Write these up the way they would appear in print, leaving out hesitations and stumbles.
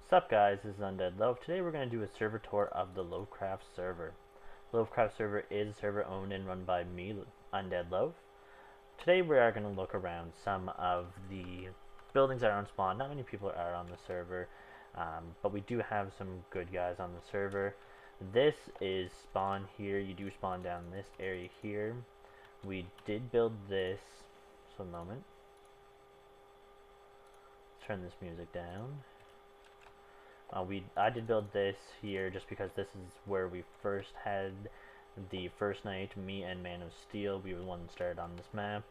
Sup guys, this is undeadloaf. Today we're going to do a server tour of the Loafcraft server. Loafcraft server is a server owned and run by me, undeadloaf. Today we are going to look around some of the buildings that are on spawn. Not many people are on the server, but we do have some good guys on the server. This is spawn here. You do spawn down this area here. We did build this. So a moment. Let's turn this music down. I did build this here just because this is where we first had the first night. Me and Man of Steel, we were the one that started on this map.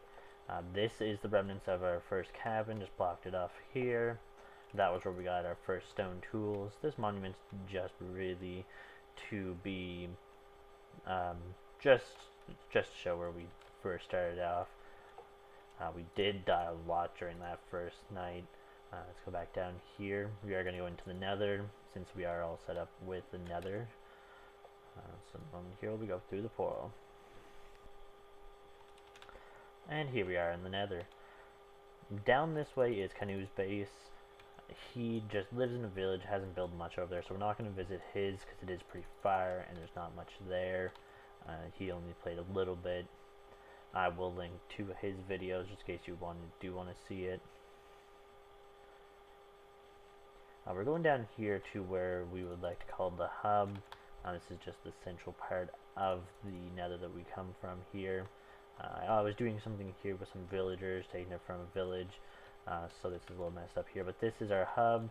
This is the remnants of our first cabin, just blocked it off here. That was where we got our first stone tools. This monument's just really to be just to show where we first started off. We did die a lot during that first night. Let's go back down here. We are going to go into the nether since we are all set up with the nether. So here we go through the portal. And here we are in the nether. Down this way is Canu's base. He just lives in a village, hasn't built much over there, so we're not going to visit his because it is pretty far and there's not much there. He only played a little bit. I will link to his videos just in case you do want to see it. We're going down here to where we would like to call the hub. This is just the central part of the nether that we come from here. I was doing something here with some villagers, taking it from a village, so this is a little messed up here, but this is our hub.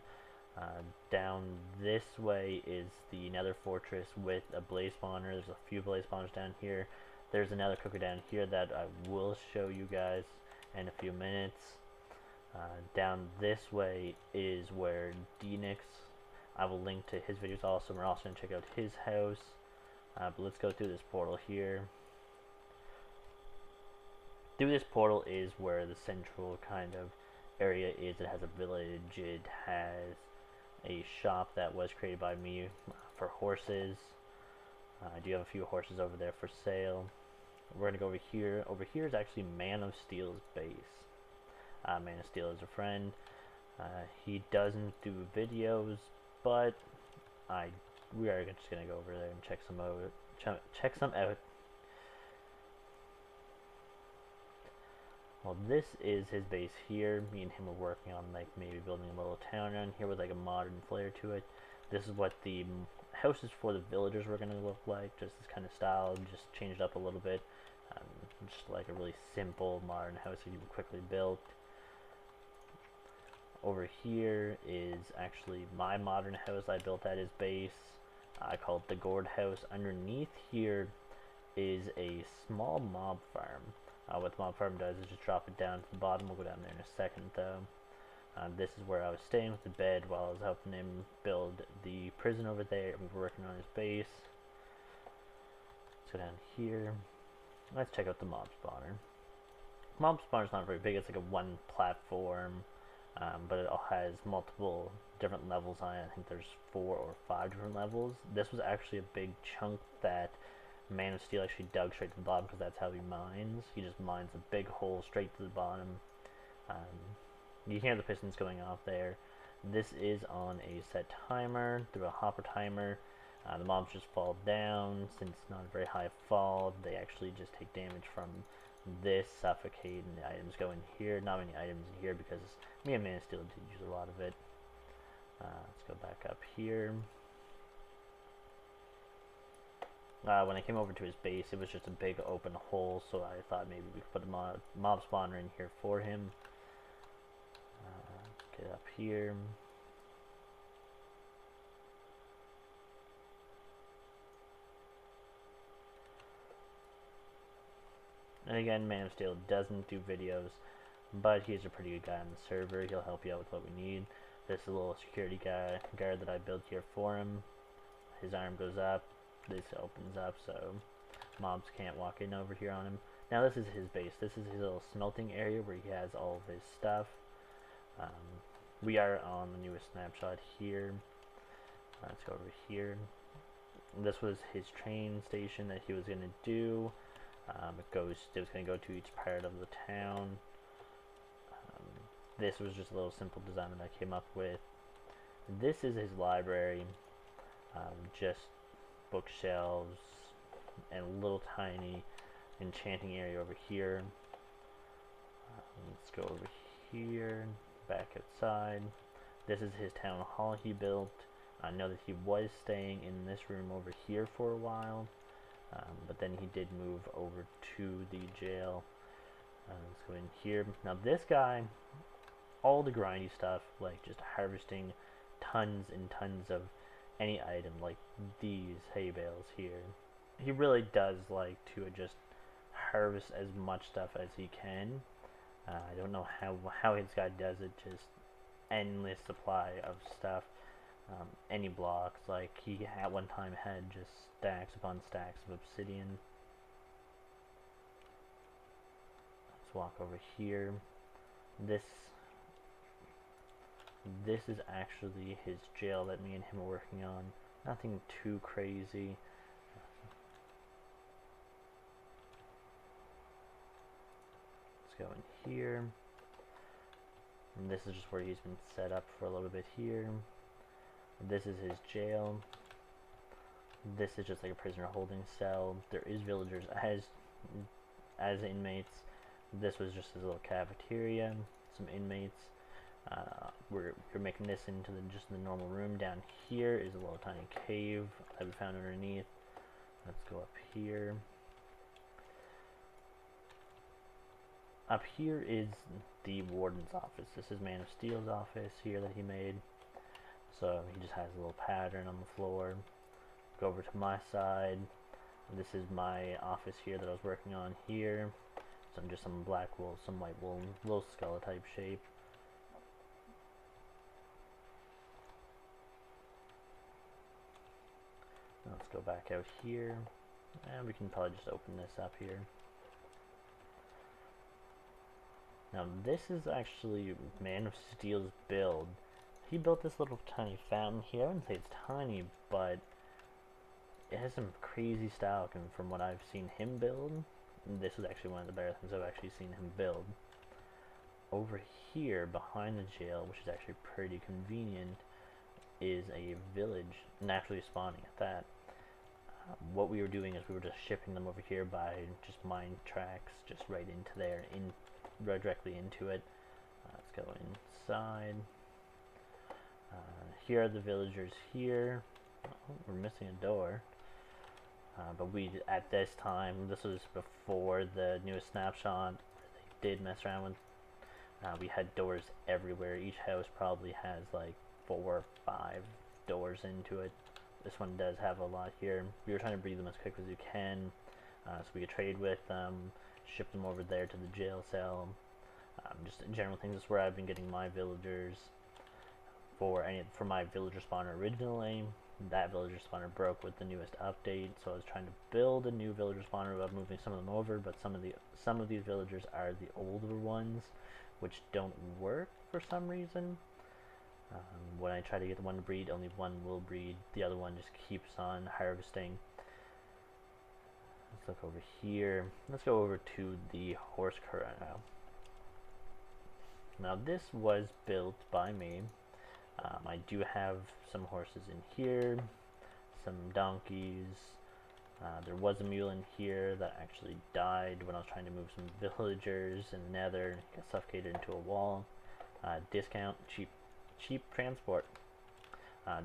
Down this way is the nether fortress with a blaze spawner. There's a few blaze spawners down here. There's another cooker down here that I will show you guys in a few minutes. Down this way is where Dnix, I will link to his videos also. We're also going to check out his house. But let's go through this portal here. Through this portal is where the central kind of area is. It has a village. It has a shop that was created by me for horses. I do have a few horses over there for sale. We're going to go over here. Over here is actually Man of Steel's base. Man of Steel is a friend. He doesn't do videos, but we are just gonna go over there and check some out. Check some out. Well, this is his base here. Me and him are working on like maybe building a little town around here with like a modern flair to it. This is what the houses for the villagers were gonna look like. Just this kind of style, just changed up a little bit. Just like a really simple modern house that you can quickly build. Over here is actually my modern house I built at his base. I call it the Gourd House. Underneath here is a small mob farm. What the mob farm does is just drop it down to the bottom. We'll go down there in a second though. This is where I was staying with the bed while I was helping him build the prison over there. We were working on his base. Let's go down here. Let's check out the mob spawner. Mob spawner is not very big. It's like a one platform. But it all has multiple different levels on it. I think there's 4 or 5 different levels. This was actually a big chunk that Man of Steel actually dug straight to the bottom because that's how he mines. He just mines a big hole straight to the bottom. You can hear the pistons going off there. This is on a set timer through a hopper timer. The mobs just fall down. Since it's not a very high fall, they actually just take damage from this, suffocate, and the items go in here. Not many items in here because me and Man of Steel did use a lot of it. Let's go back up here. When I came over to his base, it was just a big open hole, so I thought maybe we could put a mob spawner in here for him. Get up here. And again, Man of Steel doesn't do videos, but he's a pretty good guy on the server. He'll help you out with what we need. This is a little security guard that I built here for him. His arm goes up, this opens up, so mobs can't walk in over here on him. Now this is his base. This is his little smelting area where he has all of his stuff. We are on the newest snapshot here. Let's go over here. This was his train station that he was going to do. It was going to go to each part of the town. This was just a little simple design that I came up with. This is his library, just bookshelves and a little tiny enchanting area over here. Let's go over here, back outside. This is his town hall he built. I know that he was staying in this room over here for a while, but then he did move over to the jail. Let's go in here. Now this guy, all the grindy stuff, like just harvesting tons and tons of any item, like these hay bales here. He really does like to just harvest as much stuff as he can. I don't know how his guy does it, just endless supply of stuff. Any blocks, like he at one time had just stacks upon stacks of obsidian. Let's walk over here. This is actually his jail that me and him are working on. Nothing too crazy. Let's go in here. And this is just where he's been set up for a little bit here. This is his jail. This is just like a prisoner holding cell. There is villagers as inmates. This was just his little cafeteria. Some inmates. We're making this into just the normal room. Down here is a little tiny cave that we found underneath. Let's go up here. Up here is the warden's office. This is Man of Steel's office here that he made. So he just has a little pattern on the floor. Go over to my side. This is my office here that I was working on here. Just some black wool, some white wool, little skull type shape. Let's go back out here, and we can probably just open this up here. Now this is actually Man of Steel's build. He built this little tiny fountain here. I wouldn't say it's tiny, but it has some crazy style, and from what I've seen him build, this is actually one of the better things I've actually seen him build. Over here, behind the jail, which is actually pretty convenient, is a village naturally spawning at that. What we were doing is we were just shipping them over here by just mine tracks, just right into there, right directly into it. Let's go inside. Here are the villagers here. Oh, we're missing a door. But at this time, this was before the newest snapshot they did mess around with. We had doors everywhere. Each house probably has like 4 or 5 doors into it. This one does have a lot here. We were trying to breed them as quick as we can, so we could trade with them, ship them over there to the jail cell. Just general things. This is where I've been getting my villagers for my villager spawner originally. That villager spawner broke with the newest update, so I was trying to build a new villager spawner without moving some of them over. But some of these villagers are the older ones, which don't work for some reason. When I try to get the one to breed, only one will breed. The other one just keeps on harvesting. Let's look over here. Let's go over to the horse corral. Now this was built by me. I do have some horses in here, some donkeys. There was a mule in here that actually died when I was trying to move some villagers in the nether. Got suffocated into a wall. Discount, cheap transport.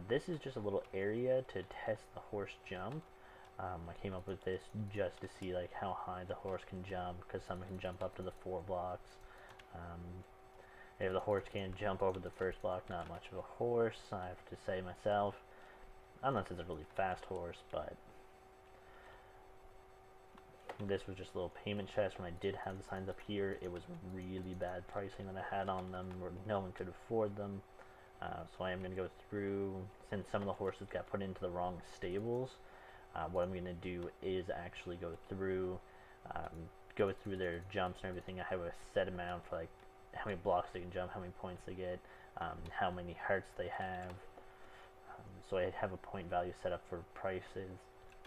This is just a little area to test the horse jump. I came up with this just to see like how high the horse can jump, because some can jump up to the 4 blocks. If the horse can't jump over the first block, not much of a horse, I have to say myself. Unless it's a really fast horse, but this was just a little payment chest. When I did have the signs up here, it was really bad pricing that I had on them, where no one could afford them. So I am going to go through, since some of the horses got put into the wrong stables, what I'm going to do is actually go through their jumps and everything. I have a set amount for like how many blocks they can jump, how many points they get, how many hearts they have. So I have a point value set up for prices.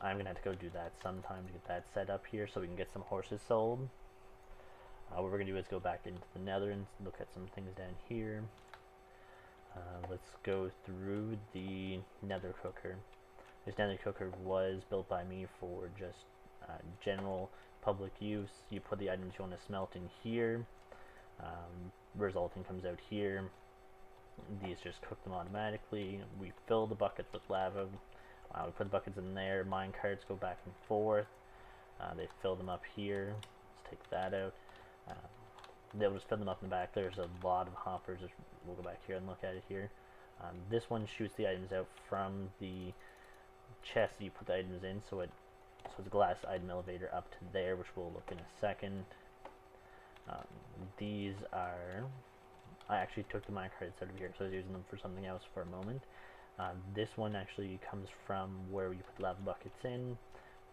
I'm going to have to go do that sometime to get that set up here so we can get some horses sold. What we're going to do is go back into the nether and look at some things down here. Let's go through the nether cooker. This nether cooker was built by me for just general public use. You put the items you want to smelt in here. Resulting comes out here. These just cook them automatically. We fill the buckets with lava. We put the buckets in there. Mine carts go back and forth. They fill them up here. Let's take that out. They'll just fill them up in the back. There's a lot of hoppers. We'll go back here and look at it here. This one shoots the items out from the chest you put the items in, so it's a glass item elevator up to there, which we'll look in a second. These are, I actually took the minecarts out of here, so I was using them for something else for a moment. This one actually comes from where you put the lava buckets in,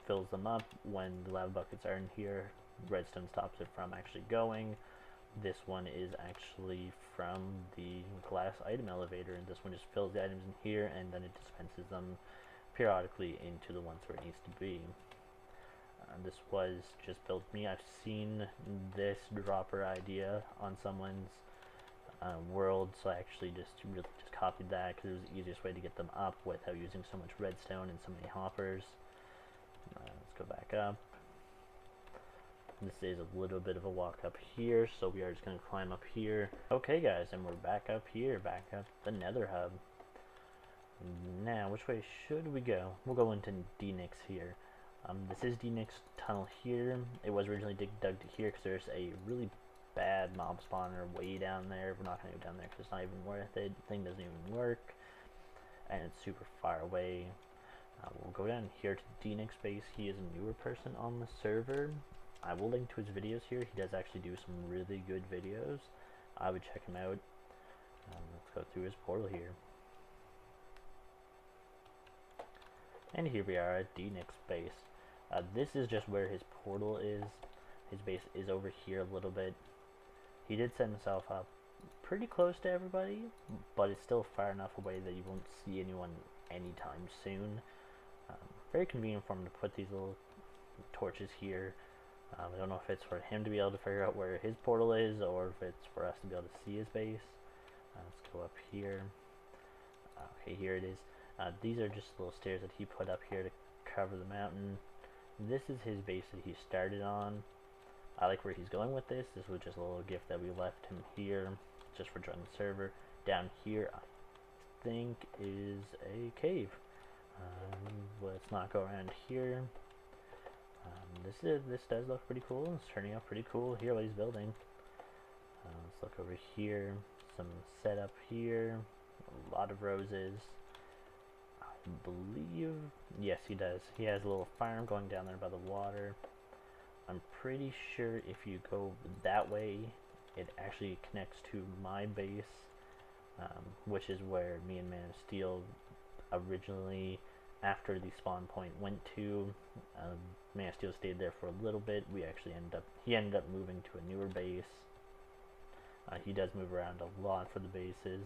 fills them up. When the lava buckets are in here, redstone stops it from actually going. This one is actually from the glass item elevator, and this one just fills the items in here, and then it dispenses them periodically into the ones where it needs to be. This was just built me. I've seen this dropper idea on someone's world, so I actually just copied that because it was the easiest way to get them up without using so much redstone and so many hoppers. Let's go back up. This is a little bit of a walk up here, so we are just going to climb up here. Okay guys, and we're back up here, back up the nether hub. Now, which way should we go? We'll go into D-Nix here. This is D-Nix tunnel here. It was originally dug to here because there's a really bad mob spawner way down there. We're not going to go down there because it's not even worth it. The thing doesn't even work, and it's super far away. We'll go down here to D-Nix base. He is a newer person on the server. I will link to his videos here. He does actually do some really good videos. I would check him out. Let's go through his portal here. And here we are at D-Nix base. This is just where his portal is. His base is over here a little bit. He did set himself up pretty close to everybody, but it's still far enough away that you won't see anyone anytime soon. Very convenient for him to put these little torches here. I don't know if it's for him to be able to figure out where his portal is, or if it's for us to be able to see his base. Let's go up here. Okay, here it is. These are just little stairs that he put up here to cover the mountain. This is his base that he started on. I like where he's going with this. This was just a little gift that we left him here, just for joining the server. Down here, I think, is a cave. Let's not go around here. This does look pretty cool. It's turning out pretty cool here what he's building. Let's look over here. Some setup here. A lot of roses. I believe, yes, he does. He has a little farm going down there by the water. I'm pretty sure if you go that way, it actually connects to my base, which is where me and Man of Steel originally, after the spawn point, went to. Man of Steel stayed there for a little bit. He ended up moving to a newer base. He does move around a lot for the bases,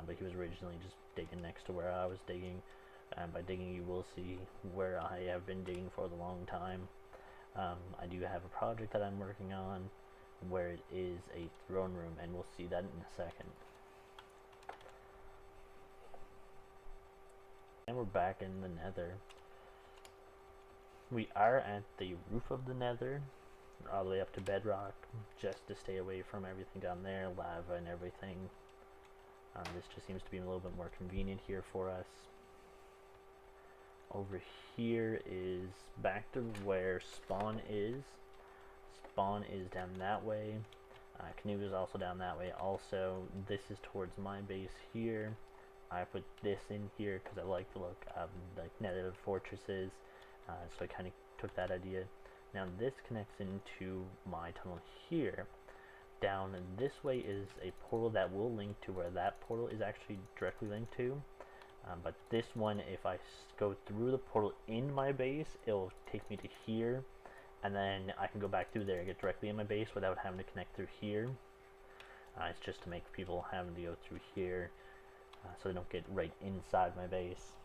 but he was originally just digging next to where I was digging. By digging, you will see where I have been digging for a long time. I do have a project that I'm working on where it is a throne room, and we'll see that in a second. And we're back in the nether. We are at the roof of the nether, all the way up to bedrock, just to stay away from everything down there, lava and everything. This just seems to be a little bit more convenient here for us. Over here is back to where spawn is. Spawn is down that way. Canoe is also down that way. Also, this is towards my base here. I put this in here because I like the look of like nether fortresses. So I kind of took that idea. Now this connects into my tunnel here. Down this way is a portal that will link to where that portal is actually directly linked to. But this one, if I go through the portal in my base, it'll take me to here, and then I can go back through there and get directly in my base without having to connect through here. It's just to make people having to go through here so they don't get right inside my base.